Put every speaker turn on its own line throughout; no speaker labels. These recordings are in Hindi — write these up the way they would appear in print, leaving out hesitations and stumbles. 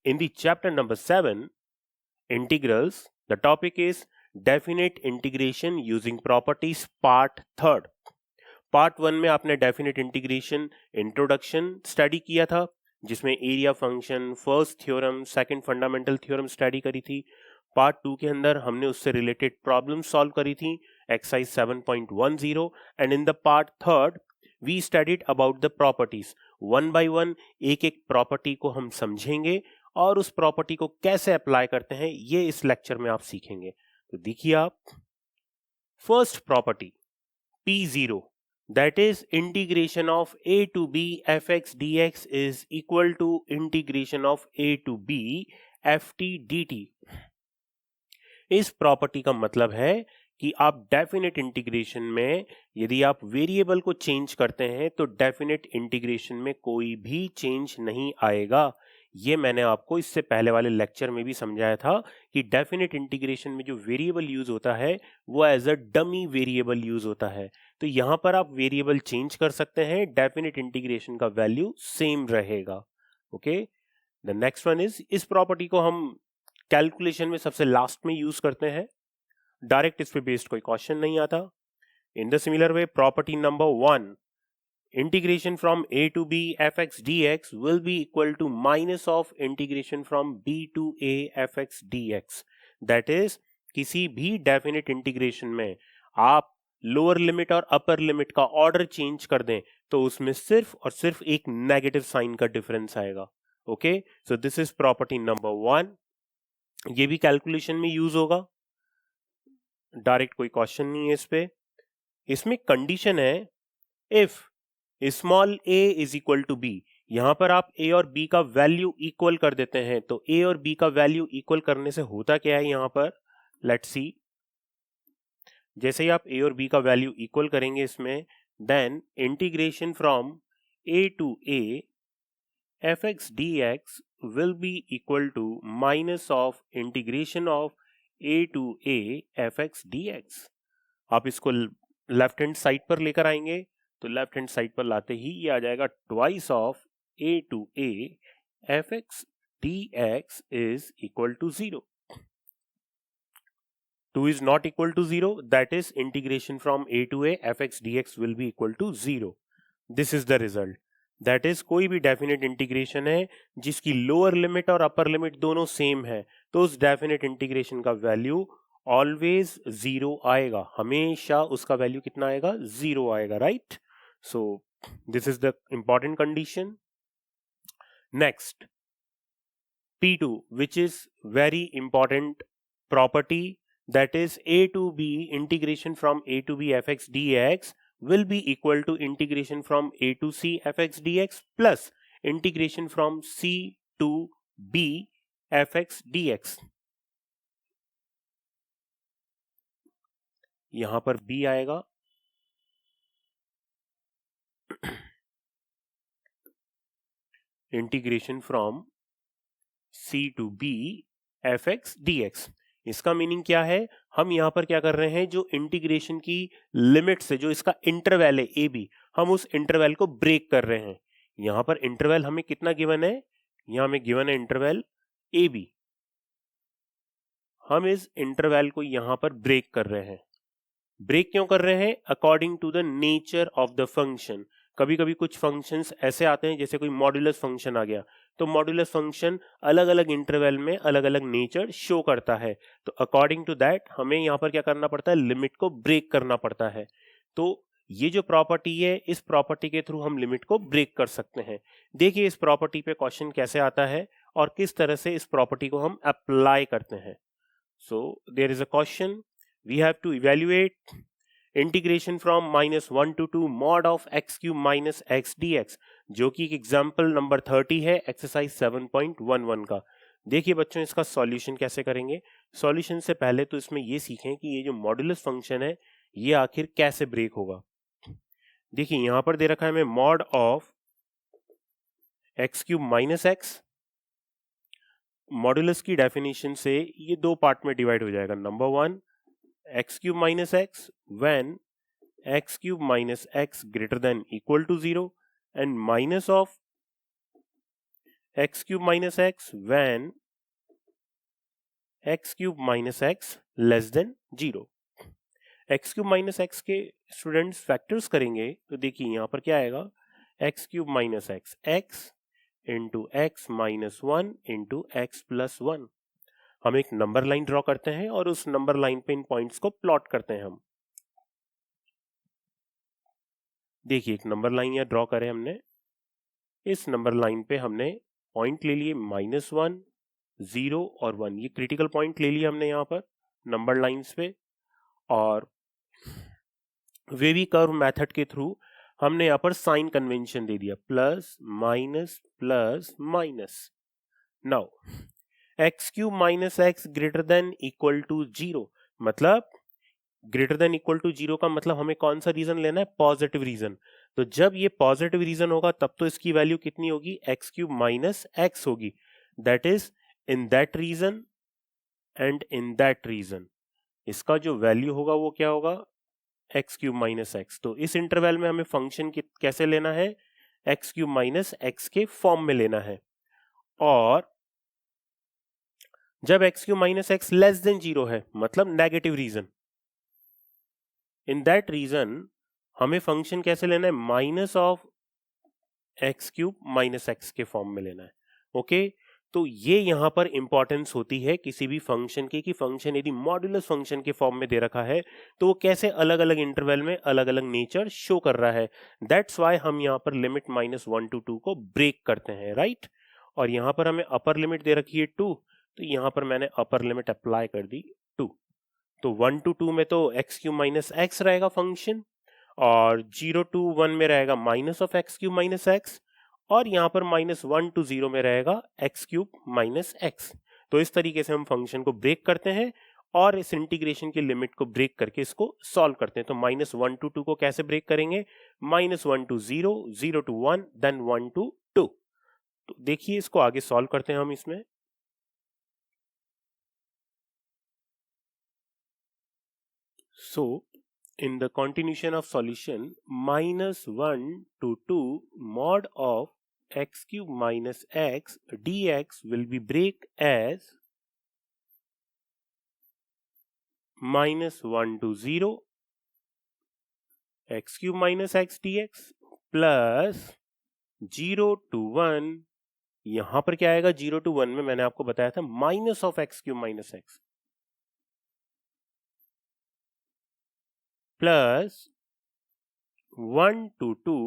In the chapter number 7, integrals, the topic is definite integration using properties part 3rd. Part 1 में आपने डेफिनेट इंटीग्रेशन इंट्रोडक्शन स्टडी किया था, जिसमें area function, first theorem, second fundamental theorem study करी थी। पार्ट 2 के अंदर हमने उससे रिलेटेड प्रॉब्लम सॉल्व करी थी, exercise 7.10, and in the part 3rd we studied about the properties. One by one एक एक प्रॉपर्टी को हम समझेंगे और उस प्रॉपर्टी को कैसे अप्लाई करते हैं ये इस लेक्चर में आप सीखेंगे। तो देखिए आप, first property P0, that is integration of a to b fx dx is equal to integration of a to b ft dt। इस प्रॉपर्टी का मतलब है कि आप डेफिनेट इंटीग्रेशन में यदि आप वेरिएबल को चेंज करते हैं तो डेफिनेट इंटीग्रेशन में कोई भी चेंज नहीं आएगा। ये मैंने आपको इससे पहले वाले लेक्चर में भी समझाया था कि डेफिनेट इंटीग्रेशन में जो वेरिएबल यूज होता है वो as a dummy variable use होता है। तो यहां पर आप वेरिएबल चेंज कर सकते हैं, डेफिनेट इंटीग्रेशन का वैल्यू सेम रहेगा। Okay, the next one is, इस प्रॉपर्टी को हम कैलकुलेशन में सबसे लास्ट में यूज करते हैं, डायरेक्ट इस पे बेस्ड कोई क्वेश्चन नहीं आता। इन the similar way, property number 1, integration from a to b fx dx will be equal to minus of integration from b to a fx dx। that is, किसी भी डेफिनेट इंटीग्रेशन में आप लोअर लिमिट और अपर लिमिट का ऑर्डर चेंज कर दें तो उसमें सिर्फ और सिर्फ एक नेगेटिव साइन का डिफरेंस आएगा। Okay, so this is property number 1। ये भी कैलकुलेशन में यूज होगा, डायरेक्ट कोई क्वेश्चन नहीं है इस पे। इसमें कंडीशन है if small a is equal to b। यहां पर आप a और b का वैल्यू इक्वल कर देते हैं, तो a और b का वैल्यू इक्वल करने से होता क्या है यहां पर, लेट्स सी। जैसे ही आप a और b का वैल्यू इक्वल करेंगे इसमें, then integration from a to a fx dx will be equal to minus of integration of a to a fx dx। आप इसको लेफ्ट हैंड साइड पर लेकर आएंगे तो लेफ्ट हैंड साइड पर लाते ही ये आ जाएगा twice of a to a fx dx is equal to 0। 2 is not equal to 0, that is integration from a to a fx dx will be equal to 0। this is the result, that is कोई भी डेफिनेट इंटीग्रेशन है जिसकी लोअर लिमिट और अपर लिमिट दोनों सेम है तो उस डेफिनेट इंटीग्रेशन का वैल्यू ऑलवेज 0 आएगा, हमेशा उसका वैल्यू कितना आएगा, 0 आएगा, right. So this is the important condition. Next, P2, which is very important property, that is a to b integration from a to b fx dx will be equal to integration from a to c fx dx plus integration from c to b fx dx। यहां पर b आएगा, integration from c to b fx dx। इसका मीनिंग क्या है, हम यहां पर क्या कर रहे हैं, जो इंटीग्रेशन की लिमिट से जो इसका इंटरवल है ए बी, हम उस इंटरवल को ब्रेक कर रहे हैं। यहां पर इंटरवल हमें कितना गिवन है, यहां हमें गिवन है इंटरवल ए बी, हम इस इंटरवल को यहां पर ब्रेक कर रहे हैं। ब्रेक क्यों कर रहे हैं, according to the nature of the function. कभी कभी कुछ फंक्शंस ऐसे आते हैं, जैसे कोई मॉड्यूलस फंक्शन आ गया, तो मॉड्यूलस फंक्शन अलग अलग इंटरवल में अलग अलग नेचर शो करता है, तो अकॉर्डिंग टू दैट हमें यहां पर क्या करना पड़ता है, लिमिट को ब्रेक करना पड़ता है। तो ये जो प्रॉपर्टी है, इस प्रॉपर्टी के थ्रू हम लिमिट को ब्रेक कर सकते हैं। देखिए इस प्रॉपर्टी पे क्वेश्चन कैसे आता है और किस तरह से इस प्रॉपर्टी को हम अप्लाई करते हैं। So there is a question, we have to evaluate integration from -1 to 2 mod of x cube minus x dx, जो कि एग्जाम्पल नंबर 30 है एक्सरसाइज 7.11 का। देखिए बच्चों इसका सॉल्यूशन कैसे करेंगे। सॉल्यूशन से पहले तो इसमें ये सीखें कि ये जो मॉड्यूलस फंक्शन है ये आखिर कैसे ब्रेक होगा। देखिए यहां पर दे रखा है हमें mod of x cube minus x. Modulus की डेफिनेशन से ये दो पार्ट में डिवाइड हो जाएगा। Number 1, x cube minus x when x cube minus x greater than equal to 0 and minus of x cube minus x when x cube minus x less than 0। x cube minus x के स्टूडेंट्स फैक्टर्स करेंगे तो देखिए यहाँ पर क्या आएगा, x cube minus x x into x minus one into x plus one. हम एक नंबर लाइन ड्रॉ करते हैं और उस नंबर लाइन पे इन पॉइंट्स को प्लॉट करते हैं हम। देखिए एक नंबर लाइन यहाँ ड्रॉ करें हमने, इस नंबर लाइन पे हमने पॉइंट ले लिए माइनस वन, जीरो और वन, ये क्रिटिकल पॉइंट ले लिए हमने यहाँ पर नंबर लाइंस पे, और वेवी कर्व मेथड के थ्रू हमने यहाँ पर साइन कन्वेंशन दे दिया, plus minus plus minus. Now x cube minus x greater than equal to zero, मतलब greater than equal to zero का मतलब हमें कौन सा रीजन लेना है, पॉजिटिव रीजन। तो जब ये पॉजिटिव रीजन होगा तब तो इसकी वैल्यू कितनी होगी, एक्स क्यूब माइनस एक्स होगी। That is in that region and in that region इसका जो वैल्यू होगा वो क्या होगा, एक्स क्यूब माइनस एक्स। तो इस इंटरवल में हमें फंक्शन कैसे लेना है, एक्स क्यूब माइनस एक्स के फॉर्म में लेना है। और जब x cube minus x less than zero है, मतलब negative region, in that region हमें फंक्शन कैसे लेना है, minus of x cube minus x के फॉर्म में लेना है। ओके, तो ये यहां पर इंपॉर्टेंस होती है किसी भी फंक्शन की, कि फंक्शन यदि मॉड्यूलस फंक्शन के फॉर्म में दे रखा है तो वो कैसे अलग अलग इंटरवल में अलग अलग नेचर शो कर रहा है। दैट्स वाई हम यहाँ पर limit minus one to two को ब्रेक करते हैं, राइट। और यहाँ पर हमें अपर लिमिट दे रखी है टू, तो यहाँ पर मैंने अपर लिमिट अप्लाई कर दी टू। तो वन टू टू में तो एक्स क्यूब माइनस एक्स रहेगा फंक्शन, और जीरो टू वन में रहेगा minus of x cube minus x, और यहां पर माइनस वन टू जीरो में रहेगा एक्स क्यूब माइनस एक्स। तो इस तरीके से हम फंक्शन को ब्रेक करते हैं और इस इंटीग्रेशन की लिमिट को ब्रेक करके इसको सॉल्व करते हैं। तो माइनस वन टू टू को कैसे ब्रेक करेंगे, minus one two zero, zero two one, then one to two. तो देखिए इसको आगे सॉल्व करते हैं हम इसमें। सो in the continuation of solution, minus 1 to 2 mod of x cube minus x dx will be break as minus 1 to 0 x cube minus x dx plus 0 to 1, यहां पर क्या आएगा, 0 to 1 में मैंने आपको बताया था minus of x cube minus x plus 1 to 2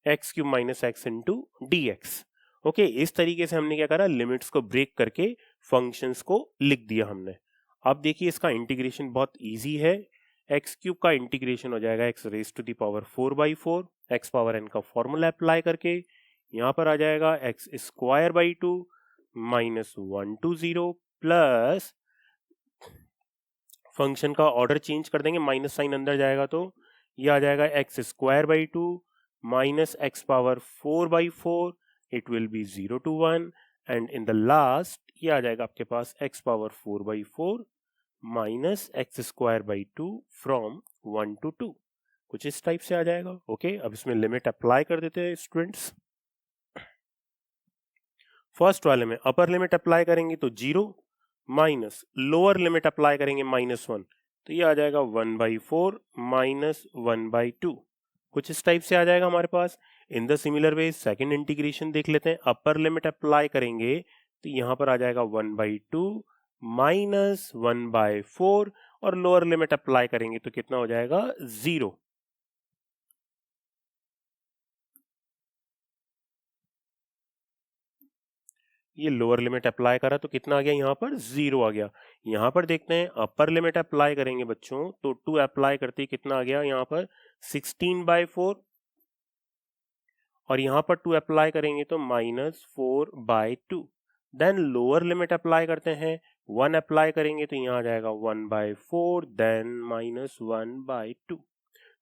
x cube minus x into d x. Okay, इस तरीके से हमने क्या करा, लिमिट्स को ब्रेक करके फंक्शंस को लिख दिया हमने। अब देखिए इसका इंटीग्रेशन बहुत इजी है। एक्स क्यूब का इंटीग्रेशन हो जाएगा x raise to the power 4/4, x power n का फॉर्मूला अप्लाई करके यहाँ पर आ जाएगा x square by 2 minus 1 to 0 plus function का ऑर्डर चेंज कर देंगे, माइनस साइन अंदर जाएगा तो ये आ जाएगा x square by 2 minus x power 4/4, it will be 0 to 1, and in the last ये आ जाएगा आपके पास x power 4/4 minus x square by 2 from 1 to 2, कुछ इस टाइप से आ जाएगा। ओके, अब इसमें लिमिट अप्लाई कर देते हैं स्टूडेंट्स। फर्स्ट वाले में अपर लिमिट अप्लाई करेंगे तो 0 माइनस लोअर लिमिट अप्लाई करेंगे माइनस 1, तो ये आ जाएगा 1/4 माइनस 1/2, कुछ इस टाइप से आ जाएगा हमारे पास। In the similar way second integration देख लेते हैं। अपर लिमिट अप्लाई करेंगे तो यहां पर आ जाएगा 1/2 माइनस 1/4, और लोअर लिमिट अप्लाई करेंगे तो कितना हो जाएगा, 0। ये लोअर लिमिट अप्लाई करा तो कितना आ गया, यहाँ पर 0 आ गया। यहाँ पर देखते हैं अपर लिमिट अप्लाई करेंगे बच्चों, तो 2 अप्लाई करते ही कितना आ गया, यहाँ पर 16/4, और यहाँ पर 2 अप्लाई करेंगे तो minus 4/2। Then lower limit apply करते हैं, 1 अप्लाई करेंगे तो यहाँ आ जाएगा 1/4, देन माइनस 1/2।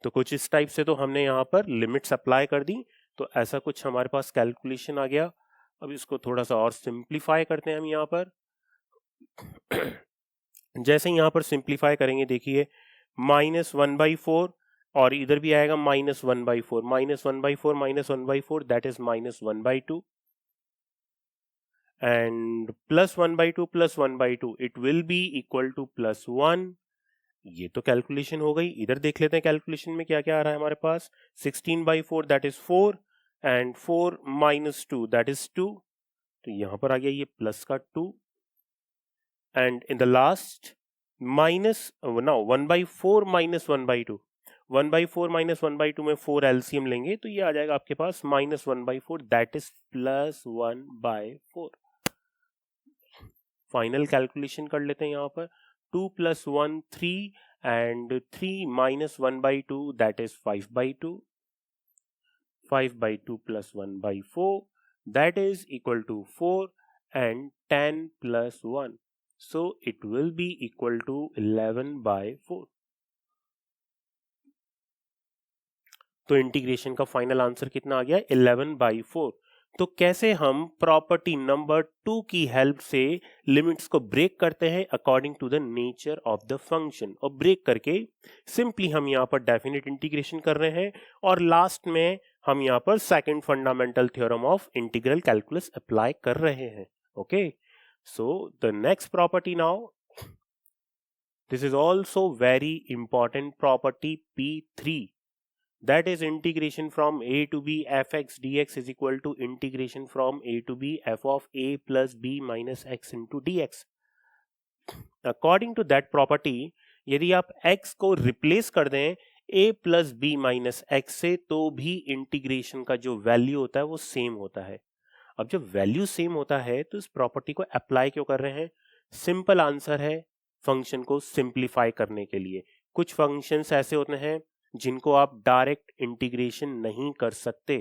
तो कुछ इस टाइप से तो हमने यहाँ पर लिमिट्स अप्लाई कर दी, तो ऐसा कुछ हमारे पास कैलकुलेशन आ गया। अब इसको थोड़ा सा और सिंप्लीफाई करते हैं हम यहाँ पर। जैसे यहाँ पर सिंप्लीफाई करेंगे देखिए, माइनस 1/4 और इधर भी आएगा -1/4, -1/4 -1/4 that is -1/2 and +1/2 +1/2 it will be equal to +1। ये तो कैलकुलेशन हो गई। इधर देख लेते हैं कैलकुलेशन में क्या क्या आ रहा है हमारे पास। 16/4 that is 4 and 4 - 2 that is 2, तो यहां पर आ गया ये प्लस का 2 and in the last minus now 1/4 - 1/2, 1/4 - 1/2 में 4 एलसीएम लेंगे तो ये आ जाएगा आपके पास -1/4 दैट इज +1/4। फाइनल कैलकुलेशन कर लेते हैं यहाँ पर। 2 + 1 3 and 3 - 1/2 that is 5/2, 5/2 + 1/4 that is equal to 4 and 10 + 1, so it will be equal to 11/4। तो इंटीग्रेशन का फाइनल आंसर कितना आ गया 11/4। तो कैसे हम प्रॉपर्टी नंबर 2 की हेल्प से लिमिट्स को ब्रेक करते हैं according to the nature of the function, और ब्रेक करके सिंपली हम यहाँ पर डेफिनेट इंटीग्रेशन कर रहे हैं और लास्ट में हम यहाँ पर second fundamental theorem of integral calculus apply कर रहे हैं। Okay, so the next property now, this is also very important property P3, that is integration from a to b fx dx is equal to integration from a to b f of a plus b minus x into dx। According to that property, यदि आप x को रिप्लेस कर दें a plus b minus x से तो भी इंटीग्रेशन का जो वैल्यू होता है वो सेम होता है। अब जब वैल्यू सेम होता है तो इस प्रॉपर्टी को अप्लाई क्यों कर रहे हैं? सिंपल आंसर है, फंक्शन को सिंप्लीफाई करने के लिए। कुछ फंक्शंस ऐसे होते हैं जिनको आप डायरेक्ट इंटीग्रेशन नहीं कर सकते,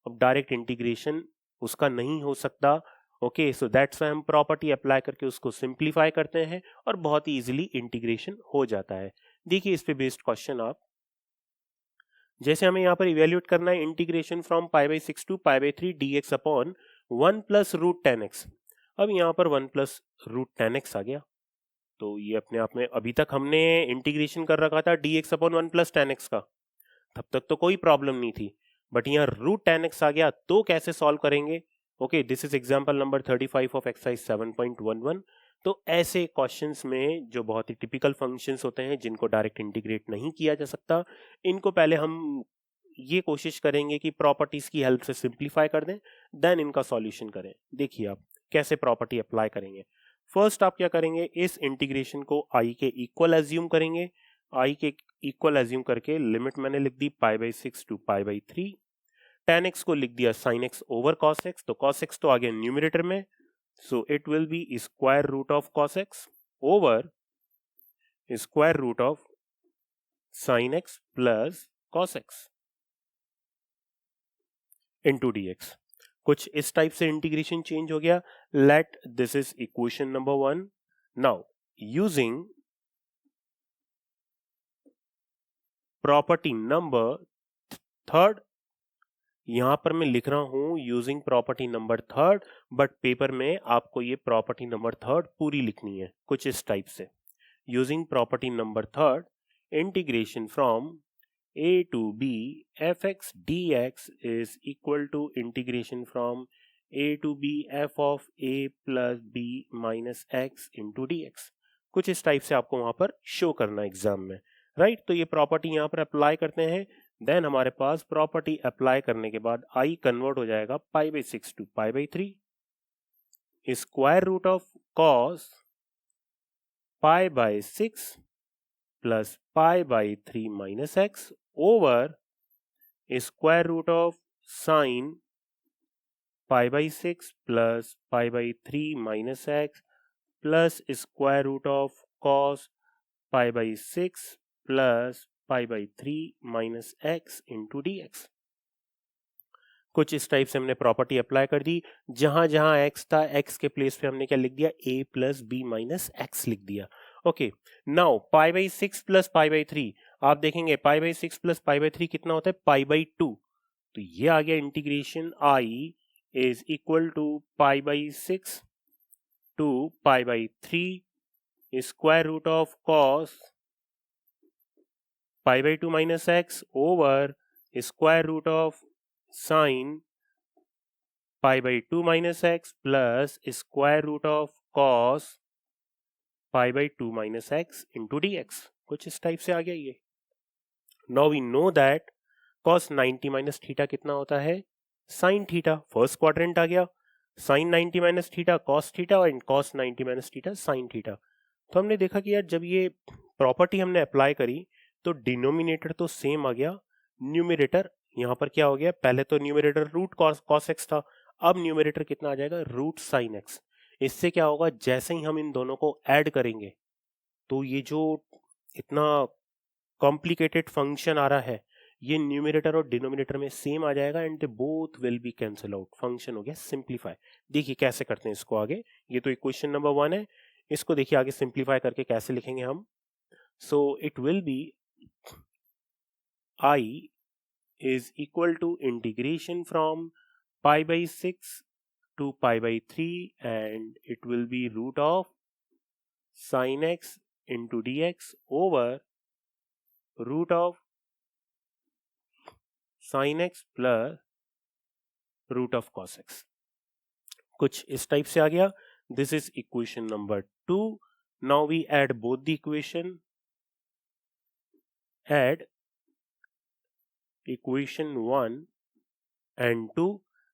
अब डायरेक्ट इंटीग्रेशन उसका नहीं हो सकता। ओके, सो दैट्स व्हाई हम प्रॉपर्टी अप्लाई करके उसको सिंप्लीफाई करते हैं और बहुत ही इजीली इंटीग्रेशन हो जाता है। देखिए इस पे बेस्ड क्वेश्चन, आप जैसे हमें यहाँ पर इवेल्युएट करना है integration from π/6 to π/3 dx upon 1 + √10x। अब यहाँ पर 1 + √10x आ गया, तो ये अपने आप में, अभी तक हमने इंटीग्रेशन कर रखा था dx अपॉन 1 + 10x का, तब तक तो कोई प्रॉब्लम नहीं थी, बट यहाँ √10x आ गया तो कैसे सॉल्व करेंगे? Okay, this is example number 35 of exercise 7.11। तो ऐसे क्वेश्चंस में जो बहुत ही टिपिकल फंक्शंस होते हैं जिनको डायरेक्ट इंटीग्रेट नहीं किया जा सकता, इनको पहले हम ये कोशिश करेंगे कि प्रॉपर्टीज की हेल्प से सिंप्लीफाई कर दें, देन इनका सॉल्यूशन करें। देखिए आप कैसे प्रॉपर्टी अप्लाई करेंगे। फर्स्ट आप क्या करेंगे, इस इंटीग्रेशन को i के इक्वल एज्यूम करेंगे। i के इक्वल एज्यूम करके लिमिट मैंने लिख दी π/6 टू π/3, tan x को लिख दिया sin x over cos x, तो cos x तो आ गया न्यूमरेटर में, so it will be square root of cos x over square root of sin x plus cos x into dx। कुछ इस टाइप से इंटीग्रेशन चेंज हो गया। Late this is equation number 1। Now using property number 3, यहां पर मैं लिख रहा हूं using property number 3, but paper में आपको ये प्रॉपर्टी नंबर 3 पूरी लिखनी है कुछ इस टाइप से। Using property number 3, integration from a to b fx dx is equal to integration from a to b f of a plus b minus x into dx। कुछ इस टाइप से आपको वहां पर शो करना एग्जाम में, राइट? तो ये प्रॉपर्टी यहां पर अप्लाई करते हैं, देन हमारे पास प्रॉपर्टी अप्लाई करने के बाद i कन्वर्ट हो जाएगा π/6 to π/3, square root of cos π/6 plus π/3 minus x over square root of sine π/6 plus π/3 minus x plus square root of cos π/6 plus π/3 minus x into dx। कुछ इस टाइप से हमने प्रॉपर्टी अप्लाई कर दी। जहां जहां x था, x के प्लेस पे हमने क्या लिख दिया, a plus b minus x लिख दिया। ओके, नाउ π/6 प्लस π/3, आप देखेंगे π/6 प्लस π/3 कितना होता है, π/2, तो ये आ गया integration i is equal to π/6 to π/3 square root of cos pi by 2 minus x over square root of sine pi by 2 minus x plus square root of cos pi by 2 minus x into d x. कुछ इस टाइप से आ गया ये। Now we know that cos 90 minus theta कितना होता है, साइन थीटा। फर्स्ट क्वाड्रेंट आ गया, sine 90 minus theta cos theta और cos 90 minus theta sine theta. तो हमने देखा कि यार जब ये प्रॉपर्टी हमने अप्लाई करी तो डिनोमिनेटर तो सेम आ गया, न्यूमरेटर यहाँ पर क्या हो गया, पहले तो न्यूमरेटर रूट cos x था, अब न्यूमरेटर कितना आ जाएगा, रूट साइन x। इससे क्या होगा, जैसे ही हम इन दोनों को ऐड करेंगे तो ये जो इतना कॉम्प्लिकेटेड फंक्शन आ रहा है ये न्यूमरेटर और डिनोमिनेटर में सेम आ जाएगा and they both will be cancel out. Function हो गया सिंप्लीफाई। देखिए कैसे करते हैं इसको आगे, ये तो इक्वेशन नंबर 1 है, इसको देखिए आगे सिंप्लीफाई करके कैसे लिखेंगे हम। सो it will B I is equal to integration from pi by 6 to pi by 3 and it will be root of sin x into dx over root of sin x plus root of cos x। कुछ इस टाइप से आ गया। This is equation number 2। Now we add both the equation, add equation 1 and 2।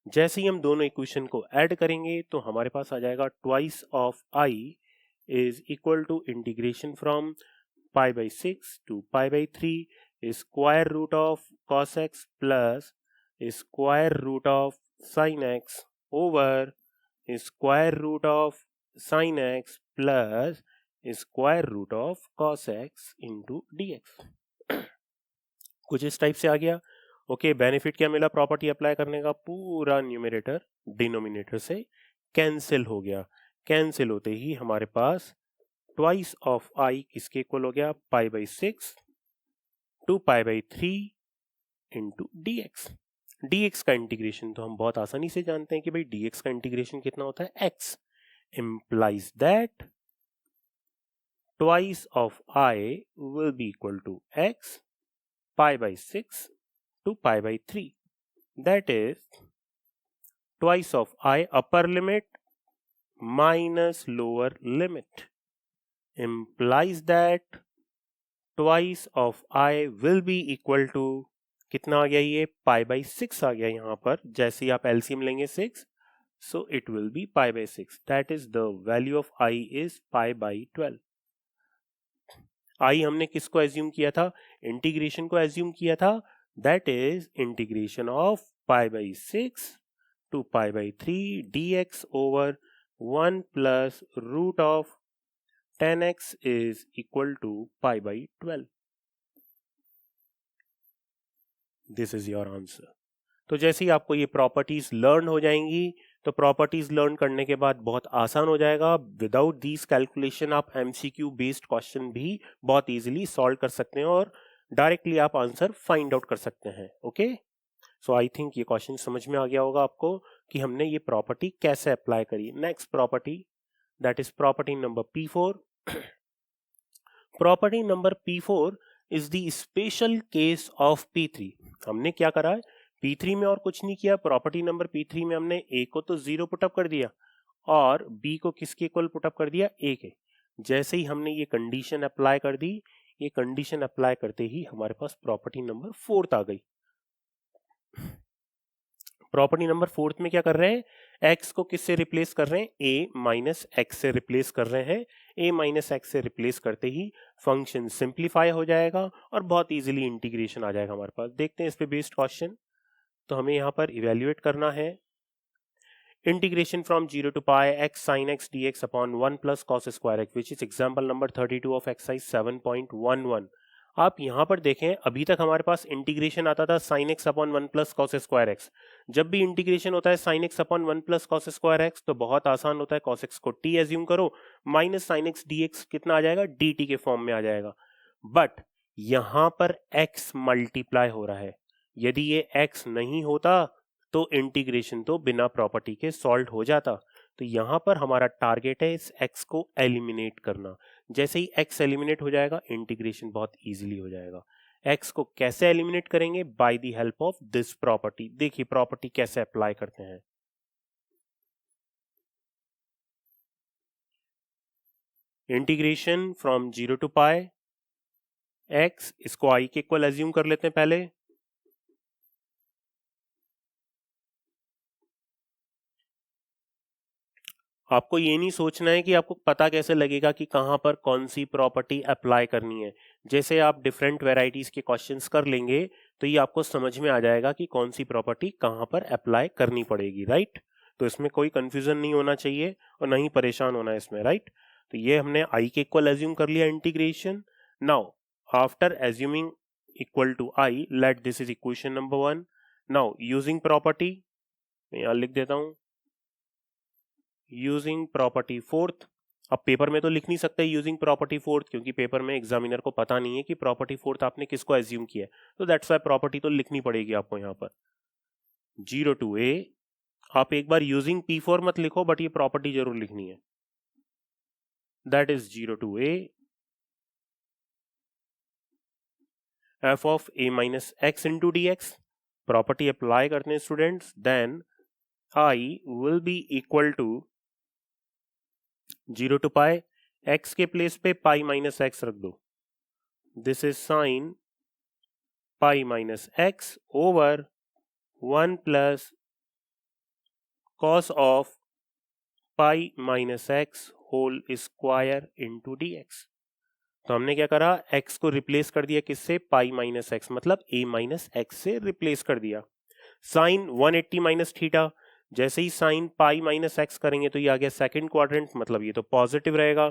जैसे ही हम दोनों इक्वेशन को ऐड करेंगे तो हमारे पास आ जाएगा twice of I is equal to integration from pi by 6 to pi by 3 square root of cos x plus square root of sine x over square root of sine x plus square root of cos x into d x. कुछ इस टाइप से आ गया। ओके, बेनिफिट क्या मिला प्रॉपर्टी अप्लाई करने का, पूरा न्यूमरेटर डिनोमिनेटर से कैंसिल हो गया। कैंसिल होते ही हमारे पास ट्वाइस ऑफ आई किसके इक्वल हो गया, pi by 6 to pi by 3 into d x. D x का इंटीग्रेशन तो हम बहुत आसानी से जानते हैं कि भाई डी एक्स का इंटीग्रेशन कितना होता है, x. implies that twice of I will be equal to x pi by 6 to pi by 3. That is twice of I upper limit minus lower limit implies that twice of I will be equal to कितना आ गया, ये pi by 6 आ गया यहाँ पर। जैसे ही आप LCM लेंगे 6, so it will be pi by 6. That is the value of I is pi by 12. I हमने किसको एज्यूम किया था, इंटीग्रेशन को एज्यूम किया था, that is integration of pi by 6 to pi by 3 dx over 1 plus root of 10x is equal to pi by 12. This is your answer. तो जैसे ही आपको ये प्रॉपर्टीज लर्न हो जाएंगी तो प्रॉपर्टीज लर्न करने के बाद बहुत आसान हो जाएगा। विदाउट दीज कैलकुलेशन आप एमसीक्यू बेस्ड क्वेश्चन भी बहुत इजीली सॉल्व कर सकते हैं और डायरेक्टली आप आंसर फाइंड आउट कर सकते हैं। ओके, सो आई थिंक ये क्वेश्चन समझ में आ गया होगा आपको कि हमने ये प्रॉपर्टी कैसे अप्लाई करी। Next property, that is property number P4। Property number P4 is the special case of P3। हमने क्या करा है, P3 में और कुछ नहीं किया। प्रॉपर्टी नंबर P3 में हमने A को तो 0 पुटअप कर दिया और B को किसके इक्वल पुटअप कर दिया, A के। जैसे ही हमने ये कंडीशन अप्लाई कर दी, ये कंडीशन अप्लाई करते ही हमारे पास प्रॉपर्टी नंबर 4 आ गई। प्रॉपर्टी नंबर 4 में क्या कर रहे हैं, x को किससे रिप्लेस कर रहे हैं, a माइनस एक्स से रिप्लेस कर रहे हैं। a माइनस एक्स से रिप्लेस करते ही फंक्शन सिंप्लीफाई हो जाएगा और बहुत इजीली इंटीग्रेशन आ जाएगा हमारे पास। देखते हैं इस पे बेस्ड क्वेश्चन। तो हमें यहाँ पर इवेल्युएट करना है integration from 0 to pi x sin x dx upon 1 plus cos square x, which is example number 32 of exercise 7.11। आप यहाँ पर देखें, अभी तक हमारे पास इंटीग्रेशन आता था sin x upon 1 plus cos square x। जब भी इंटीग्रेशन होता है sin x upon 1 plus cos square x तो बहुत आसान होता है, cos x को t एज्यूम करो, माइनस sin x dx कितना आ जाएगा, dt के फॉर्म में आ जाएगा। बट यहाँ पर x मल्टीप्लाई हो रहा है, यदि ये x नहीं होता तो इंटीग्रेशन तो बिना प्रॉपर्टी के सॉल्व हो जाता। तो यहाँ पर हमारा टारगेट है इस x को एलिमिनेट करना। जैसे ही x एलिमिनेट हो जाएगा इंटीग्रेशन बहुत इजीली हो जाएगा। x को कैसे एलिमिनेट करेंगे? By the help of this property. देखिए प्रॉपर्टी कैसे अप्लाई करते हैं। Integration from 0 to pi x, इसको i के इक्वल एज्यूम कर लेते हैं पहले। आपको ये नहीं सोचना है कि आपको पता कैसे लगेगा कि कहां पर कौन सी प्रॉपर्टी अप्लाई करनी है। जैसे आप डिफरेंट वेराइटीज के क्वेश्चंस कर लेंगे तो ये आपको समझ में आ जाएगा कि कौन सी प्रॉपर्टी कहां पर अप्लाई करनी पड़ेगी, राइट। तो इसमें कोई कंफ्यूजन नहीं होना चाहिए और ना ही परेशान होना है इसमें, राइट। तो ये हमने i के इक्वल एज्यूम कर लिया integration. Now after assuming equal to i, let this is equation number 1। Now using property, मैं यहां लिख देता हूं यूजिंग प्रॉपर्टी फोर्थ। अब पेपर में तो लिख नहीं सकते यूजिंग प्रॉपर्टी फोर्थ, क्योंकि पेपर में एग्जामिनर को पता नहीं है कि प्रॉपर्टी फोर्थ आपने किसको एज्यूम किया है, तो दैट्स वाई प्रॉपर्टी तो लिखनी पड़ेगी आपको यहाँ पर। 0 टू a, आप एक बार यूजिंग p4 मत लिखो, बट ये प्रॉपर्टी जरूर लिखनी है। That is 0 to a f of a minus x into dx। Property apply करते हैं students. Then i will be equal to 0 to pi, x के प्लेस पे पाई माइनस एक्स रख दो। This is sine pi minus x over 1 plus cos of pi minus x whole square into d x. तो हमने क्या करा, x को रिप्लेस कर दिया किससे? पाई माइनस एक्स, मतलब a माइनस एक्स से रिप्लेस कर दिया। साइन 180 माइनस थीटा, जैसे ही साइन पाई माइनस एक्स करेंगे तो ये आ गया सेकंड क्वाड्रेंट, मतलब ये तो पॉजिटिव रहेगा।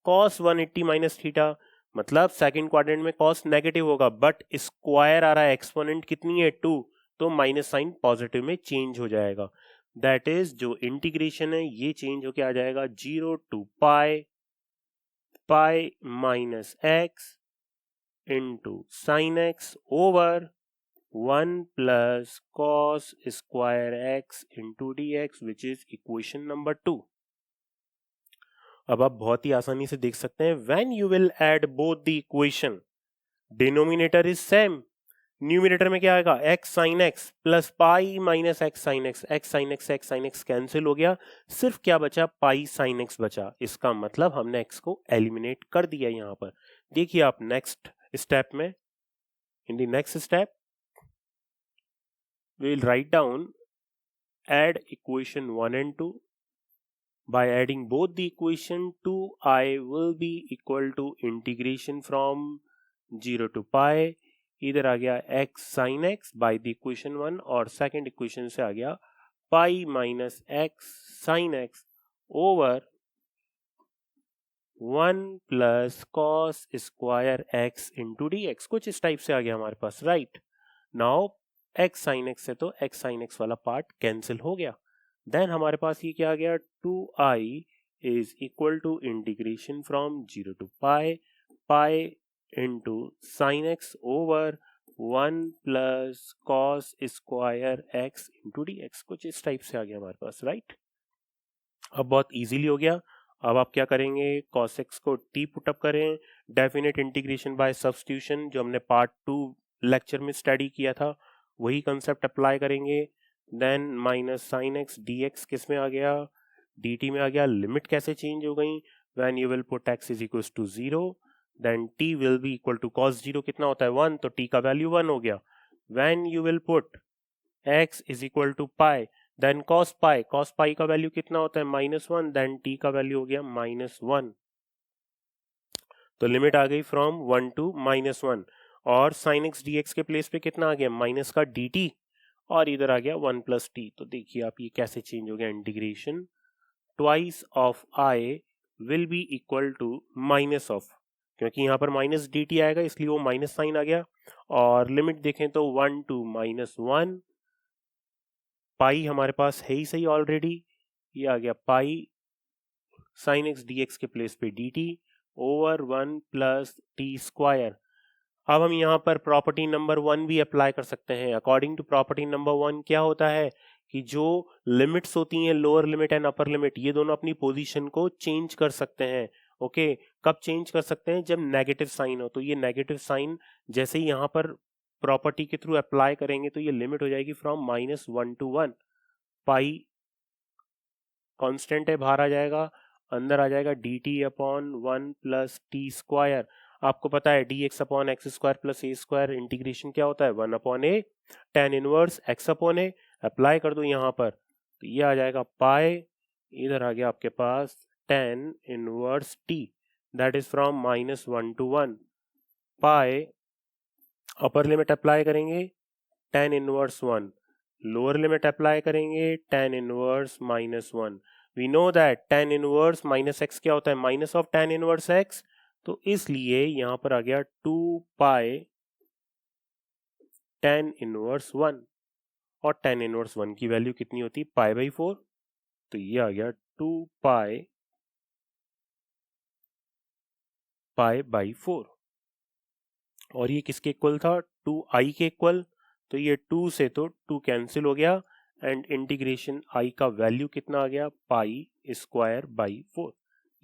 कॉस 180 माइनस थीटा, मतलब सेकंड क्वाड्रेंट में कॉस नेगेटिव होगा, बट स्क्वायर आ रहा है, एक्सपोनेंट कितनी है 2, तो माइनस साइन पॉजिटिव में चेंज हो जाएगा। दैट इज जो इंटीग्रेशन है ये चेंज होके आ जाएगा 0 to pi pi minus x into sine x over 1 plus cos square x into d x, which is equation number 2। अब आप बहुत ही आसानी से देख सकते हैं, when you will add both the equation denominator is same. Numerator में क्या आएगा? x sign x plus pi minus x sine x, x sine x cancel हो गया, सिर्फ क्या बचा? पाई साइन एक्स बचा। इसका मतलब हमने x को एलिमिनेट कर दिया यहां पर। देखिए आप नेक्स्ट स्टेप में, इन the next step we will write down add equation 1 and 2. By adding both the equation, 2i will be equal to integration from 0 to pi, इधर आ गया x sin x by the equation 1, और सेकेंड इक्वेशन से आ गया pi minus x sin x over 1 plus cos square x into d x. कुछ इस टाइप से आ गया हमारे पास, right. Now x sin x से तो x sin x वाला पार्ट कैंसिल हो गया। देन हमारे पास ये क्या आ गया? 2i is equal to integration from 0 to pi pi into sine x over 1 plus cos square x into d x. कुछ इस टाइप से आ गया हमारे पास, राइट। अब बहुत इजीली हो गया। अब आप क्या करेंगे? cos x को t पुटअप करें, डेफिनेट इंटीग्रेशन बाय सब्स्टिट्यूशन, जो हमने पार्ट 2 लेक्चर में स्टडी किया था, वही कंसेप्ट अप्लाई करेंगे। Then minus sine x d x किस में आ गया? डी टी में आ गया। लिमिट कैसे चेंज हो गई? When you will put x is equal to 0, then t will be equal to cos 0 कितना होता है? 1, तो t का वैल्यू 1 हो गया। When you will put x is equal to pi, then cos pi का वैल्यू कितना होता है? -1, देन t का वैल्यू हो गया -1। तो लिमिट आ गई फ्रॉम 1 टू -1, और sin x dx के प्लेस पे कितना आ गया? माइनस का dt, और इधर आ गया 1 प्लस टी। तो देखिए आप ये कैसे चेंज हो गया integration. Twice of i will be equal to minus of, क्योंकि यहाँ पर माइनस dt आएगा इसलिए वो माइनस साइन आ गया। और लिमिट देखें तो 1 टू -1, पाई हमारे पास है ही सही ऑलरेडी, ये आ गया pi sine x d x के प्लेस पे dt over 1 plus T square. अब हम यहाँ पर प्रॉपर्टी नंबर 1 भी अप्लाई कर सकते हैं। अकॉर्डिंग टू प्रॉपर्टी नंबर 1 क्या होता है कि जो लिमिट्स होती हैं, lower limit and upper limit, ये दोनों अपनी पोजीशन को चेंज कर सकते हैं, ओके कब चेंज कर सकते हैं? जब नेगेटिव साइन हो। तो ये नेगेटिव साइन जैसे ही यहाँ पर प्रॉपर्टी के थ्रू अप्लाई करेंगे तो ये लिमिट हो जाएगी फ्रॉम -1 to 1। पाई कांस्टेंट है, बाहर आ जाएगा, अंदर आ जाएगा dt/1 प्लस टी स्क्वायर। आपको पता है dx/x² plus a square integration क्या होता है? 1/a tan inverse x/a। Apply कर दो यहाँ पर तो ये आ जाएगा पाई, इधर आ गया आपके पास tan inverse t, that is from -1 to 1। Pi upper limit apply करेंगे tan inverse 1, lower limit apply करेंगे tan inverse -1। We know that tan inverse -x क्या होता है? Minus of tan inverse x। तो इसलिए यहां पर आ गया 2 पाई tan इनवर्स 1, और tan इनवर्स 1 की वैल्यू कितनी होती है? π/4। तो ये आ गया 2 पाई π/4, और ये किसके इक्वल था? 2i के इक्वल। तो ये 2 से तो 2 कैंसिल हो गया, एंड इंटीग्रेशन i का वैल्यू कितना आ गया? π²/4।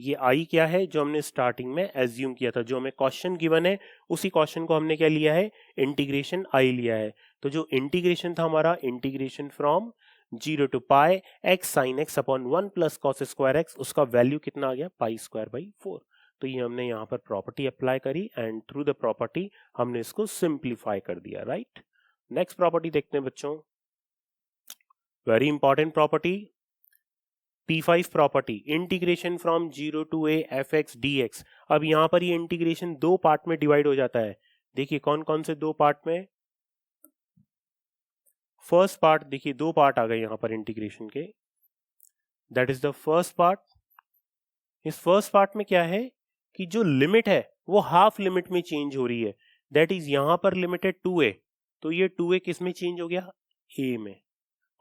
ये i क्या है? जो हमने स्टार्टिंग में एज्यूम किया था, जो हमें क्वेश्चन गिवन है उसी क्वेश्चन को हमने क्या लिया है? इंटीग्रेशन i लिया है। तो जो इंटीग्रेशन था हमारा, integration from 0 to pi x sin x/1 plus cos square x, उसका वैल्यू कितना आ गया? π²/4। तो ये हमने यहाँ पर प्रॉपर्टी अप्लाई करी, एंड थ्रू द प्रॉपर्टी हमने इसको सिंप्लीफाई कर दिया, राइट। नेक्स्ट प्रॉपर्टी देखते हैं बच्चों, very important property, P5 property, integration from 0 to a fx dx। अब यहाँ पर ये इंटीग्रेशन दो पार्ट में डिवाइड हो जाता है। देखिए कौन कौन से दो पार्ट में? फर्स्ट पार्ट, देखिए दो पार्ट आ गए यहाँ पर इंटीग्रेशन के, that is the first part. इस फर्स्ट पार्ट में क्या है कि जो लिमिट है वो हाफ लिमिट में चेंज हो रही है, दैट इज यहां पर लिमिट है 2a। तो ये 2a किस में चेंज हो गया? a में।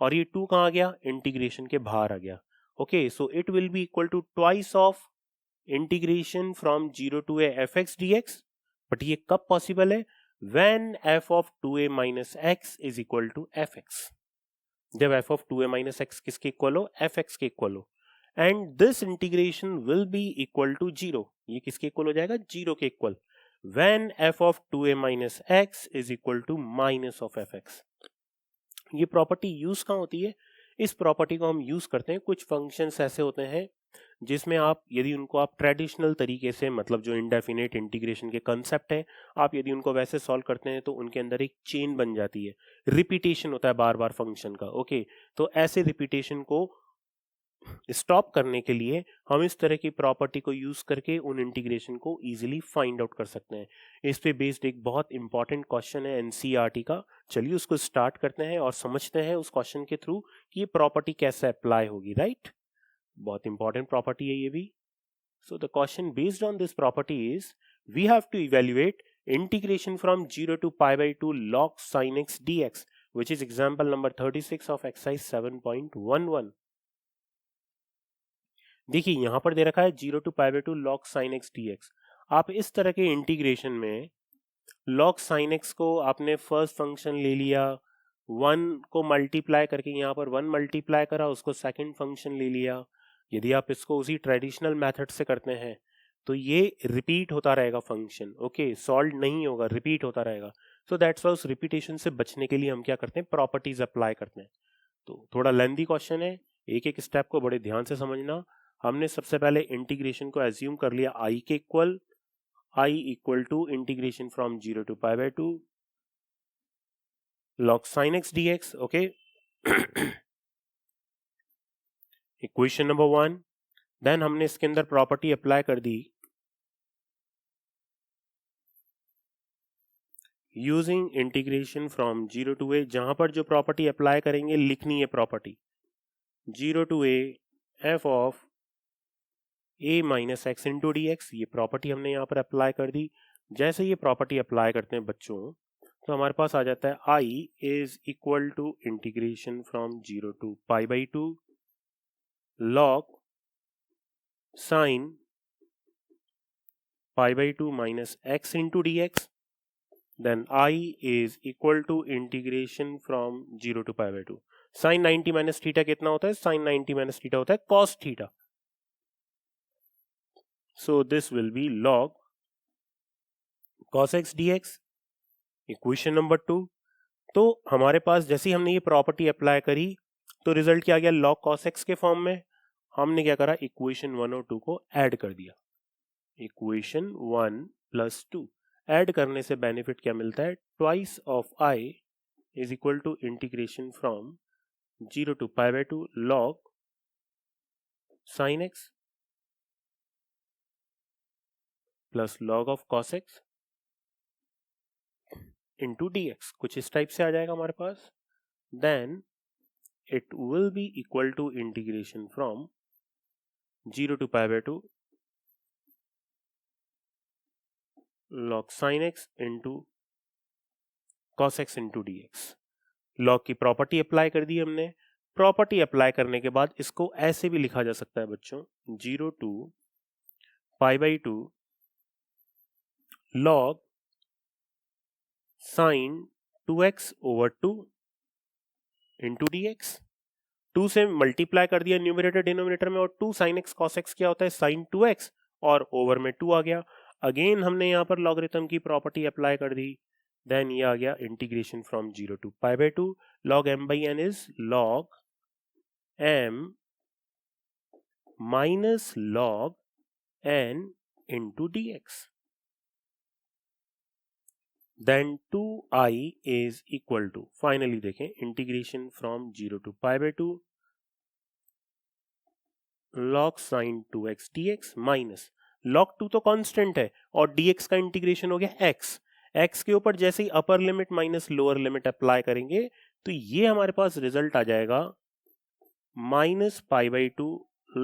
और ये 2 कहां गया? इंटीग्रेशन के बाहर आ गया। Okay so it will be equal to twice of integration from 0 to a fx dx। But ये कब पॉसिबल है? When f of 2a minus x is equal to fx। जब f of 2a minus x किसके इक्वल हो? fx के इक्वल हो। And this integration will be equal to 0। ये किसके इक्वल हो जाएगा? 0 के equal. When f of 2a minus x is equal to minus of fx। ये प्रॉपर्टी यूज कहाँ होती है? इस प्रॉपर्टी को हम यूज करते हैं, कुछ फंक्शंस ऐसे होते हैं जिसमें आप यदि उनको आप ट्रेडिशनल तरीके से, मतलब जो इंडेफिनेट इंटीग्रेशन के कंसेप्ट है, आप यदि उनको वैसे सॉल्व करते हैं तो उनके अंदर एक चेन बन जाती है, रिपीटेशन होता है बार बार फंक्शन का। ओके तो ऐसे रिपीटेशन को स्टॉप करने के लिए हम इस तरह की प्रॉपर्टी को यूज करके उन इंटीग्रेशन को इजीली फाइंड आउट कर सकते हैं। इस पे बेस्ड एक बहुत इंपॉर्टेंट क्वेश्चन है एनसीईआरटी का। चलिए उसको स्टार्ट करते हैं और समझते हैं उस क्वेश्चन के थ्रू कि ये प्रॉपर्टी कैसे अप्लाई होगी, राइट। बहुत इंपॉर्टेंट प्रॉपर्टी है ये भी। So the question based on this property is, we have to evaluate integration from 0 to π/2 log sin x dx, which is example number 36 of exercise 7.11। देखिए यहां पर दे रखा है 0 to π/2 log sin x dx। आप इस तरह के इंटीग्रेशन में log sin x को आपने फर्स्ट फंक्शन ले लिया, 1 को मल्टीप्लाई करके यहाँ पर 1 मल्टीप्लाई करा, उसको सेकंड फंक्शन ले लिया। यदि आप इसको उसी ट्रेडिशनल मेथड से करते हैं तो ये रिपीट होता रहेगा फंक्शन। ओके सॉल्व नहीं होगा, रिपीट होता रहेगा। सो दैट्स वाई उस रिपीटेशन से बचने के लिए हम क्या करते हैं? प्रॉपर्टीज अप्लाई करते हैं। तो थोड़ा लेंथी क्वेश्चन है, एक एक स्टेप को बड़े ध्यान से समझना। हमने सबसे पहले इंटीग्रेशन को एज्यूम कर लिया i के equal, i equal to integration from 0 to π/2 log sin x dx। Okay equation number 1। Then हमने इसके अंदर प्रॉपर्टी अप्लाई कर दी using integration from 0 to a। जहां पर जो प्रॉपर्टी अप्लाई करेंगे लिखनी है property 0 to a f of a minus x into d x. ये प्रॉपर्टी हमने यहाँ पर अप्लाई कर दी। जैसे ये प्रॉपर्टी अप्लाई करते हैं बच्चों तो हमारे पास आ जाता है i is equal to integration from 0 to π/2 log sine π/2 minus x into d x. Then i is equal to integration from 0 to π/2 sine 90 minus theta कितना होता है? साइन 90 माइनस थीटा होता है cos theta. So this will be log cos x dx, equation number 2। तो हमारे पास जैसे ही हमने ये प्रॉपर्टी अप्लाई करी तो रिजल्ट क्या आ गया, log cos x के फॉर्म में। हमने क्या करा, इक्वेशन 1 और 2 को ऐड कर दिया। इक्वेशन 1 प्लस 2 ऐड करने से बेनिफिट क्या मिलता है, twice of i is equal to integration from 0 to pi by 2 log sin x plus log of cos x into dx, कुछ इस टाइप से आ जाएगा हमारे पास। Then it will be equal to integration from 0 to pi by 2 log sin x into cos x into dx। log की प्रॉपर्टी अप्लाई कर दी हमने। प्रॉपर्टी अप्लाई करने के बाद इसको ऐसे भी लिखा जा सकता है बच्चों, 0 to pi by 2 log sin 2x over 2 into dx। 2 से मल्टीप्लाई कर दिया न्यूमरेटर डिनोमिनेटर में, और 2 sin x cos x क्या होता है, sin 2x, और ओवर में 2 आ गया। अगेन हमने यहाँ पर लॉगरिथम की प्रॉपर्टी अप्लाई कर दी। देन ये आ गया integration from 0 to pi by 2 log m by n is log m minus log n into dx। then 2i is equal to, finally देखें, integration from 0 to pi by 2 log sin 2x dx minus log 2 तो कांस्टेंट है और dx का इंटीग्रेशन हो गया x। x के ऊपर जैसे ही upper limit minus lower limit apply करेंगे तो ये हमारे पास रिजल्ट आ जाएगा minus pi by 2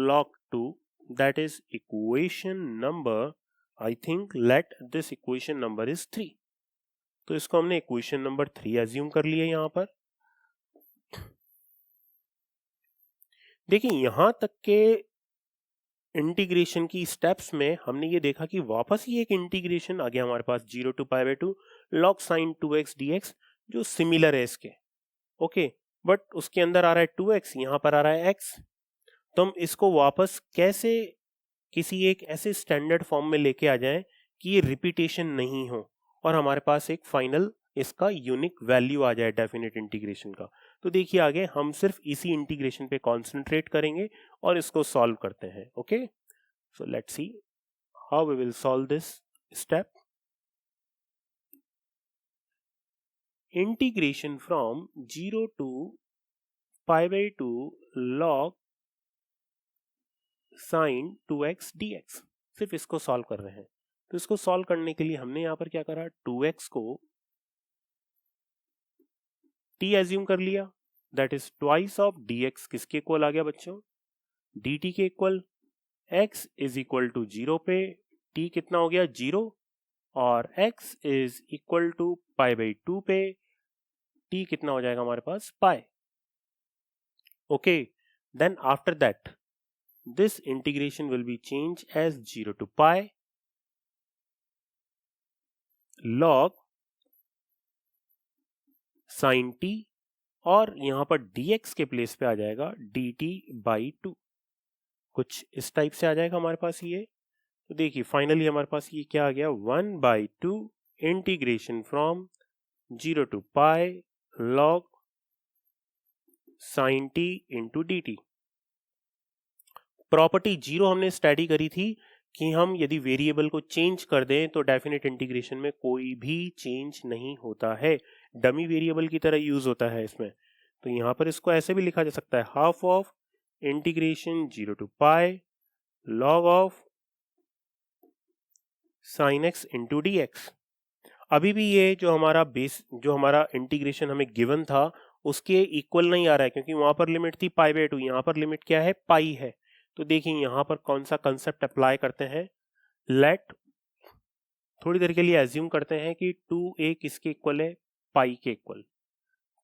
log 2, that is equation number, I think let this equation number is 3। तो इसको हमने इक्वेशन नंबर 3 एज्यूम कर लिया। यहां पर देखिए, यहां तक के इंटीग्रेशन की स्टेप्स में हमने ये देखा कि वापस ही एक इंटीग्रेशन आ गया हमारे पास 0 to pi by 2 log sin 2x dx, जो सिमिलर है इसके। ओके, बट उसके अंदर आ रहा है 2x, यहां पर आ रहा है x। तो हम इसको वापस कैसे किसी एक ऐसे स्टैंडर्ड फॉर्म में लेके आ जाएं कि ये रिपीटेशन नहीं हो और हमारे पास एक फाइनल इसका यूनिक वैल्यू आ जाए डेफिनेट इंटीग्रेशन का। तो देखिए आगे हम सिर्फ इसी इंटीग्रेशन पे कॉन्सेंट्रेट करेंगे और इसको सॉल्व करते हैं। Okay, so let's see how we will solve this step. Integration from 0 to pi by 2 log sin 2x dx, सिर्फ इसको सॉल्व कर रहे हैं। तो इसको सॉल्व करने के लिए हमने यहां पर क्या करा, 2x को t एज्यूम कर लिया, that is twice of dx, किसके इक्वल आ गया बच्चों, dt के equal. x is equal to 0 पे t कितना हो गया, 0, और x is equal to pi by 2 पे t कितना हो जाएगा हमारे पास, pi. Okay, then after that this integration will be changed as 0 to pi log sin t, और यहां पर dx के प्लेस पे आ जाएगा dt by 2, कुछ इस टाइप से आ जाएगा हमारे पास ये। तो देखिए फाइनली हमारे पास ये क्या आ गया, 1 by 2 integration from 0 to pi log sin t into dt। Property 0 हमने स्टडी करी थी कि हम यदि वेरिएबल को चेंज कर दें तो डेफिनेट इंटीग्रेशन में कोई भी चेंज नहीं होता है, डमी वेरिएबल की तरह यूज होता है इसमें। तो यहां पर इसको ऐसे भी लिखा जा सकता है, half of integration 0 to pi log of sin x into dx। अभी भी ये जो हमारा इंटीग्रेशन हमें गिवन था उसके इक्वल नहीं आ रहा है, क्योंकि वहां पर लिमिट थी पाई बाई 2, यहां पर लिमिट क्या है, पाई है। तो देखिए यहां पर कौन सा कंसेप्ट अप्लाई करते हैं, लेट थोड़ी देर के लिए एज्यूम करते हैं कि 2a किसके इक्वल है, पाई के इक्वल।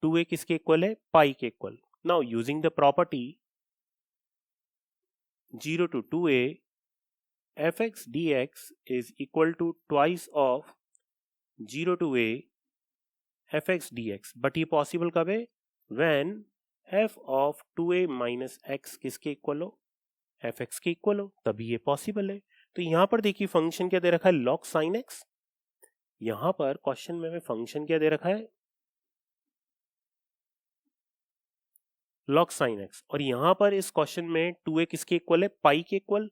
2a किसके इक्वल है, पाई के equal. Now using the property 0 to 2a fx dx is equal to twice of 0 to a fx dx, but ये पॉसिबल कब है, when f of 2a minus x किसके इक्वल हो, fx के इक्वल हो, तभी ये पॉसिबल है। तो यहां पर देखिए फंक्शन क्या दे रखा है, log sin x। यहां पर क्वेश्चन में हमें फंक्शन क्या दे रखा है, log sin x, और यहां पर इस क्वेश्चन में 2a किसके इक्वल है, पाई के इक्वल।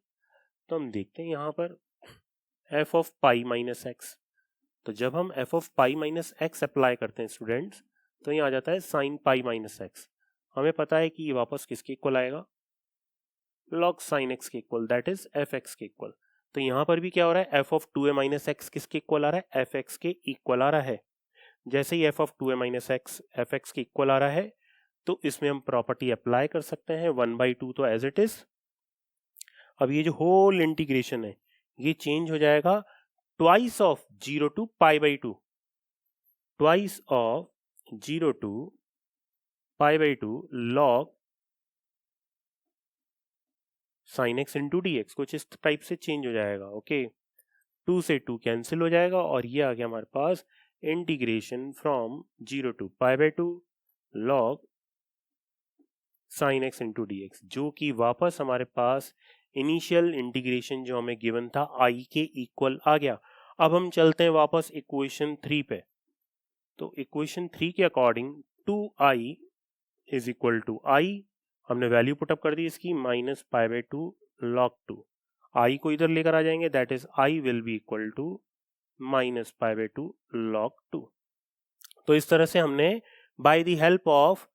तो हम देखते हैं यहां पर f of pi minus x। तो जब हम f of pi minus x apply करते हैं स्टूडेंट्स, तो यहाँ आ जाता है sin पाई माइनस x। हमें पता है कि ये वापस किसके इक्वल आएगा, log sin x के इक्वल, दैट इज fx के इक्वल। तो यहां पर भी क्या हो रहा है, f of 2a minus x किसके इक्वल आ रहा है, fx के इक्वल आ रहा है। जैसे ही f of 2a minus x fx के इक्वल आ रहा है, तो इसमें हम प्रॉपर्टी अप्लाई कर सकते हैं 1/2 तो एज इट इज। अब ये जो होल इंटीग्रेशन है ये चेंज हो जाएगा twice of 0 to pi by 2, twice of 0 to pi by 2 log sine x into d x, कुछ इस टाइप से चेंज हो जाएगा। ओके, 2 से 2 कैंसिल हो जाएगा और ये आ गया हमारे पास integration from 0 to pi by 2 log sine x into d x, जो कि वापस हमारे पास इनिशियल इंटीग्रेशन जो हमें गिवन था आई के इक्वल आ गया। अब हम चलते हैं वापस इक्वेशन 3 पे। तो इक्वेशन 3 के according 2i is equal to I, हमने वैल्यू पुटअप कर दी इसकी minus pi by 2 log 2। I को इधर लेकर आ जाएंगे, that is I will be equal to minus pi by 2 log 2। तो इस तरह से हमने by the help of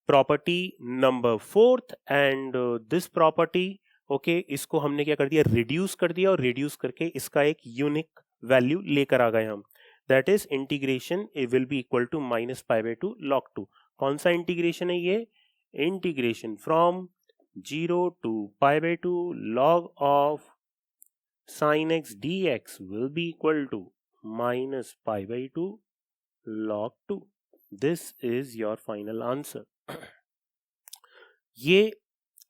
property number 4th and this property, okay, इसको हमने क्या कर दिया, रिड्यूस कर दिया, और रिड्यूस करके इसका एक यूनिक वैल्यू लेकर आ गए हम, that is integration will be equal to minus pi by 2 log 2। कौन सा इंटीग्रेशन है ये, integration from 0 to pi by 2 log of sine x d x will be equal to minus pi by 2 log 2। This is your final answer. ये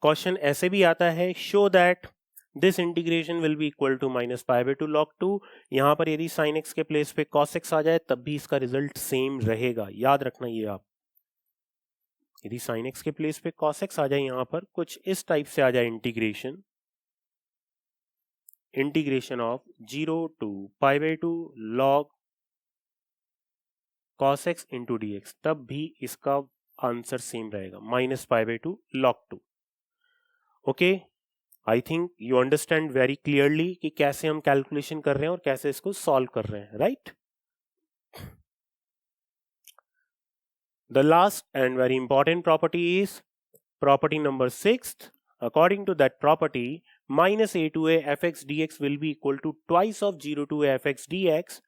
क्वेश्चन ऐसे भी आता है, show that this integration will be equal to minus pi by 2 log 2। यहां पर यदि साइन एक्स के प्लेस पे cos x आ जाए तब भी इसका रिजल्ट सेम रहेगा, याद रखना ये आप। यदि साइन एक्स के प्लेस पे cos x आ जाए, यहां पर कुछ इस टाइप से आ जाए integration, integration of 0 to pi by 2 log cos x into d x, तब भी इसका आंसर सेम रहेगा, minus pi by 2 log 2। Okay, I think you understand very clearly कि कैसे हम कैलकुलेशन कर रहे हैं और कैसे इसको सॉल्व कर रहे हैं, right. The last and very important property is property number 6th. According to that property, minus a to a fx dx will be equal to twice of 0 to a fx dx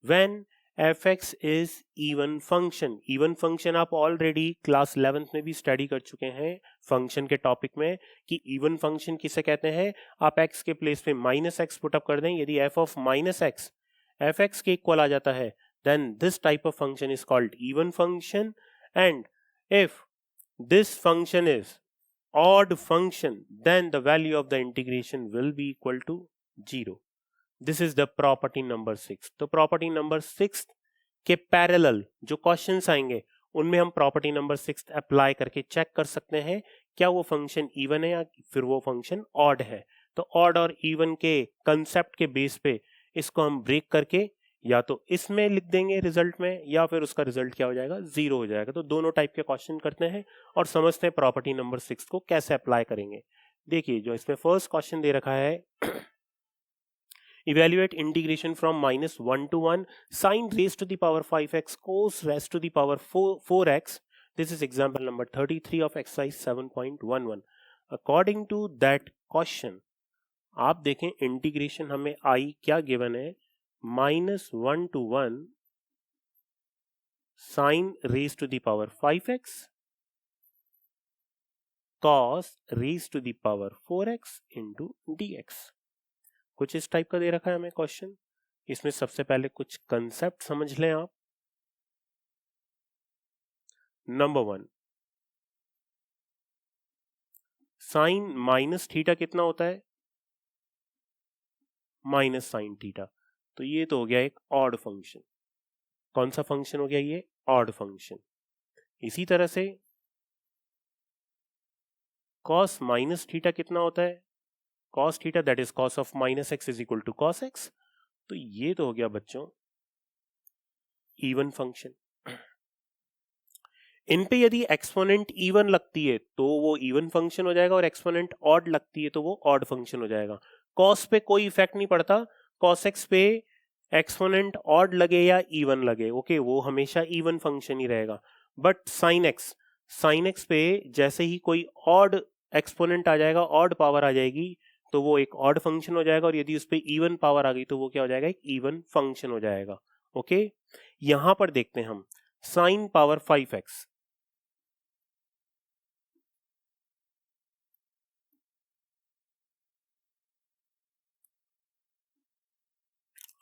when fx is even function। even function आप already क्लास 11th में भी स्टडी कर चुके हैं फंक्शन के टॉपिक में कि even function किसे कहते हैं। आप x के प्लेस पे माइनस एक्स पुटअप कर दें, यदि f of minus x fx के इक्वल आ जाता है then this type of function is called even function, and if this function is odd function then the value of the integration will be equal to 0। this is the property number 6। तो property number 6 के पैरेलल जो क्वेश्चंस आएंगे उनमें हम प्रॉपर्टी नंबर 6 अप्लाई करके चेक कर सकते हैं क्या वो फंक्शन इवन है या फिर वो फंक्शन ऑड है। तो ऑड और इवन के कंसेप्ट के बेस पे इसको हम ब्रेक करके या तो इसमें लिख देंगे रिजल्ट में, या फिर उसका रिजल्ट क्या हो जाएगा, 0 हो जाएगा। तो दोनों टाइप के क्वेश्चन करते हैं और समझते हैं प्रॉपर्टी नंबर 6 को कैसे अप्लाई करेंगे। देखिए जो इसमें फर्स्ट क्वेश्चन दे रखा है, evaluate integration from minus 1 to 1 sine raise to the power 5x cos raise to the power 4x। This is example number 33 of exercise 7.11। According to that question आप देखें इंटीग्रेशन हमें आई क्या गिवन है, minus 1 to 1 sine raise to the power 5x cos raise to the power 4x into dx। कुछ इस टाइप का दे रखा है हमें क्वेश्चन। इसमें सबसे पहले कुछ कंसेप्ट समझ लें आप। नंबर 1, साइन माइनस थीटा कितना होता है, माइनस साइन थीटा। तो ये तो हो गया एक ऑड फंक्शन। कौन सा फंक्शन हो गया ये, ऑड फंक्शन। इसी तरह से कॉस माइनस थीटा कितना होता है, cos theta that is cos of minus x is equal to cos x। तो ये तो हो गया बच्चों इवन फंक्शन। इन पे यदि एक्सपोनेंट इवन लगती है तो वो इवन फंक्शन हो जाएगा और एक्सपोनेंट ऑड लगती है तो वो ऑड फंक्शन हो जाएगा। cos पे कोई इफेक्ट नहीं पड़ता, cos x पे एक्सपोनेंट ऑड लगे या इवन लगे ओके वो हमेशा इवन फंक्शन ही रहेगा। बट sin x पे जैसे ही कोई ऑड एक्सपोनेंट आ जाएगा, ऑड पावर आ जाएगी तो वो एक ऑड फंक्शन हो जाएगा, और यदि उस पर इवन पावर आ गई तो वो क्या हो जाएगा, एक इवन फंक्शन हो जाएगा। ओके यहां पर देखते हैं हम sin power 5x,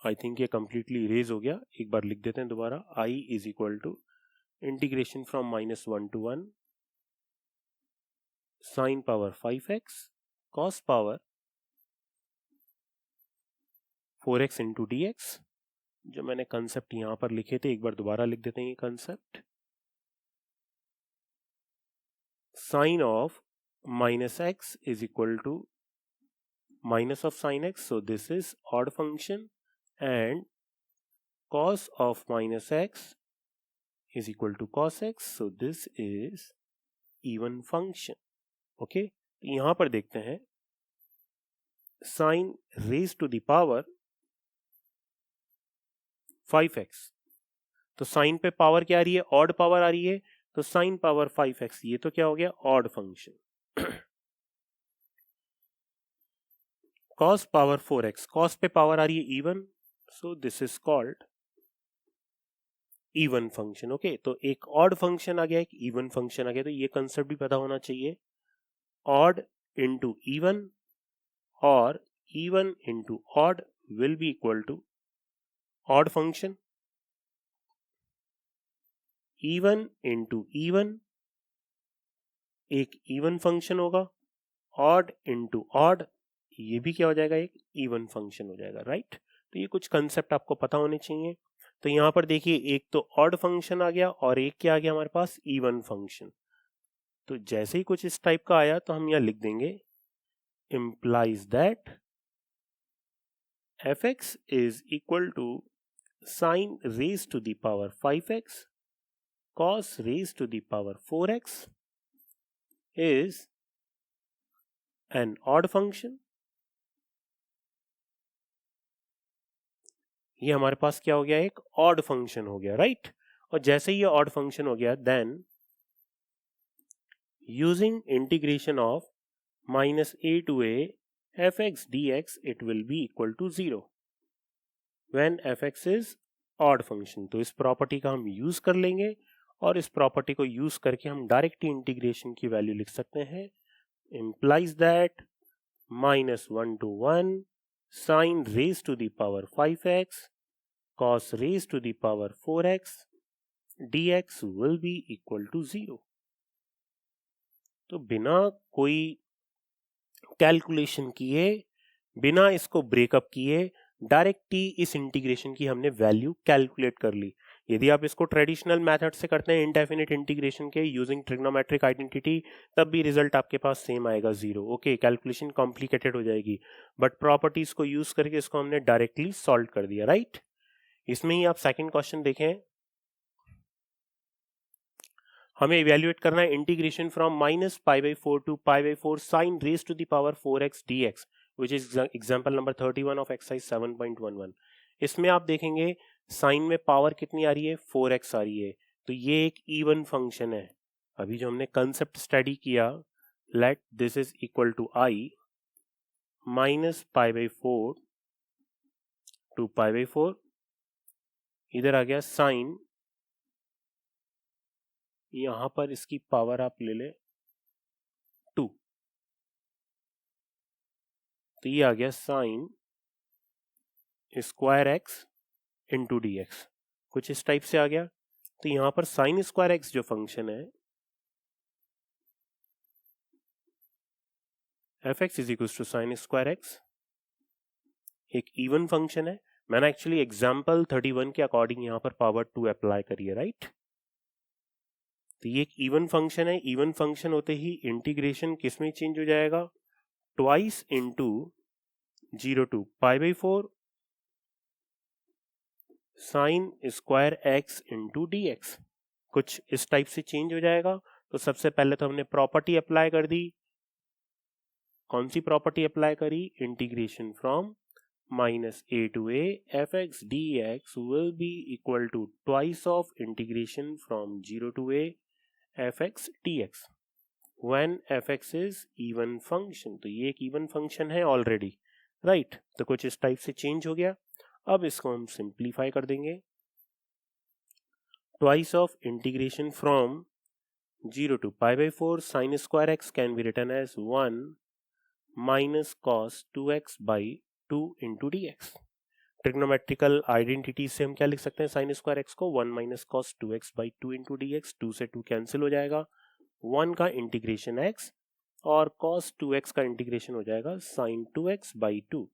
I think ये कंप्लीटली इरेज हो गया, एक बार लिख देते हैं दोबारा। i is equal to integration from -1 to 1 sin power 5x cos power 4x into dx। जो मैंने कंसेप्ट यहां पर लिखे थे एक बार दोबारा लिख देते हैं ये concept. Sine of minus x is equal to minus of sin x, so this is odd function, and cos of minus x is equal to cos x, so this is even function। okay तो यहां पर देखते हैं sin raised to the power 5x, तो sin पे पावर क्या आ रही है, ऑड पावर आ रही है, तो sin पावर 5x ये तो क्या हो गया odd function. cos power 4x, cos पे पावर आ रही है even, so this is called even function. Okay तो एक ऑड फंक्शन आ गया, एक इवन फंक्शन आ गया, तो ये कंसेप्ट भी पता होना चाहिए। ऑड इंटू इवन और even into odd will be equal to odd function, even into even एक इवन फंक्शन होगा, ऑड इंटू ऑड ये भी क्या हो जाएगा, एक इवन फंक्शन हो जाएगा। राइट तो ये कुछ कंसेप्ट आपको पता होने चाहिए। तो यहां पर देखिए एक तो ऑड फंक्शन आ गया और एक क्या आ गया हमारे पास, इवन फंक्शन। तो जैसे ही कुछ इस टाइप का आया तो हम यहां लिख देंगे implies that fx is equal to sin raised to the power 5x cos raised to the power 4x is an odd function। ये हमारे पास क्या हो गया, एक ऑड फंक्शन हो गया। राइट और जैसे ही ये ऑड फंक्शन हो गया then using integration of -a to a fx dx it will be equal to 0 when fx is odd function। तो इस प्रॉपर्टी का हम यूज कर लेंगे और इस प्रॉपर्टी को यूज करके हम डायरेक्ट इंटीग्रेशन की वैल्यू लिख सकते हैं। implies that -1 to 1 sin raised to the power 5x cos raised to the power 4x dx will be equal to 0। तो बिना कोई कैलकुलेशन किए, बिना इसको ब्रेकअप किए डायरेक्ट ही इस इंटीग्रेशन की हमने वैल्यू कैलकुलेट कर ली। यदि आप इसको ट्रेडिशनल मेथड से करते हैं इंडेफिनिट इंटीग्रेशन के यूजिंग ट्रिग्नोमेट्रिक आइडेंटिटी तब भी रिजल्ट आपके पास सेम आएगा 0। ओके कैलकुलेशन कॉम्प्लिकेटेड हो जाएगी, बट प्रॉपर्टीज को यूज करके इसको हमने डायरेक्टली सॉल्व कर दिया। राइट इसमें ही आप सेकंड क्वेश्चन देखें, हमें इवेल्युएट करना है integration from -π/4 to π/4 sin raised to the power 4x dx which is example number 31 of exercise 7.11। इसमें आप देखेंगे साइन में पावर कितनी आ रही है, 4x आ रही है, तो ये एक इवन फंक्शन है। अभी जो हमने कंसेप्ट स्टडी किया let this is equal to i -π/4 to π/4, इधर आ गया साइन, यहां पर इसकी पावर आप ले ले 2, तो ये आ गया sine square x into d x, कुछ इस टाइप से आ गया। तो यहां पर साइन स्क्वायर एक्स जो फंक्शन है f x is equal to sine square x, एक इवन फंक्शन है। मैंने एक्चुअली एग्जाम्पल 31 के अकॉर्डिंग यहां पर पावर 2 अप्लाई करी है। राइट तो ये एक इवन फंक्शन है, इवन फंक्शन होते ही इंटीग्रेशन किस में चेंज हो जाएगा, twice into 0 to pi by 4 sin square x into d x. कुछ इस टाइप से चेंज हो जाएगा। तो सबसे पहले तो हमने प्रॉपर्टी अप्लाई कर दी। कौन सी प्रॉपर्टी अप्लाई करी? Integration from minus a to a fx dx will be equal to twice of integration from 0 to a fx dx when fx is even function। तो ये एक इवन फंक्शन है ऑलरेडी, राइट? तो कुछ इस टाइप से चेंज हो गया। अब इसको हम सिंप्लीफाई कर देंगे। Twice of integration from 0 to pi by 4 sin square x can be written as 1 minus cos 2x by 2 into dx। Trigonometrical identity से हम क्या लिख सकते हैं? साइन स्क्वायर एक्स को 1 minus cos 2x by 2 into dx। 2 से 2 कैंसिल हो जाएगा। 1 का इंटीग्रेशन x और cos 2x का इंटीग्रेशन हो जाएगा sin 2x by 2।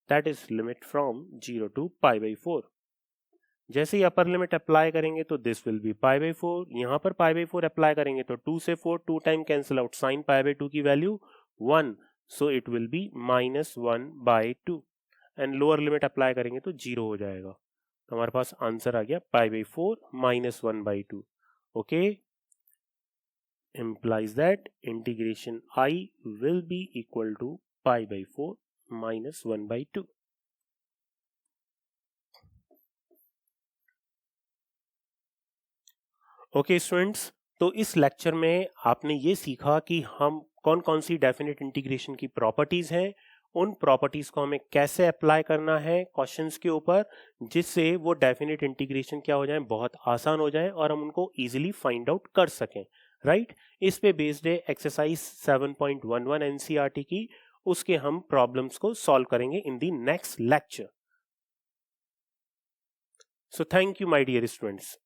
That is limit from 0 to pi by 4। जैसे ही अपर लिमिट अप्लाई करेंगे तो this will be pi by 4। यहाँ पर पाई बाई 4 अप्लाई करेंगे तो 2 से 4 2 time cancel out, sign pi by 2 की value 1, so it will B minus 1 by 2 and lower limit apply करेंगे तो 0 हो जाएगा। तो हमारे पास आंसर आ गया pi by 4 minus 1 by 2। Okay, implies that integration I will be equal to pi by 4 minus 1 by 2। Okay students, तो इस लेक्चर में आपने ये सीखा कि हम कौन कौन सी डेफिनेट इंटीग्रेशन की प्रॉपर्टीज हैं, उन प्रॉपर्टीज को हमें कैसे अप्लाई करना है क्वेश्चंस के ऊपर, जिससे वो डेफिनेट इंटीग्रेशन क्या हो जाए, बहुत आसान हो जाए और हम उनको इजीली फाइंड आउट कर सकें, राइट? इस पे बेस्ड है एक्सरसाइज 7.11 एनसीईआरटी की। उसके हम प्रॉब्लम्स को सॉल्व करेंगे in the next lecture. So thank you my dear students.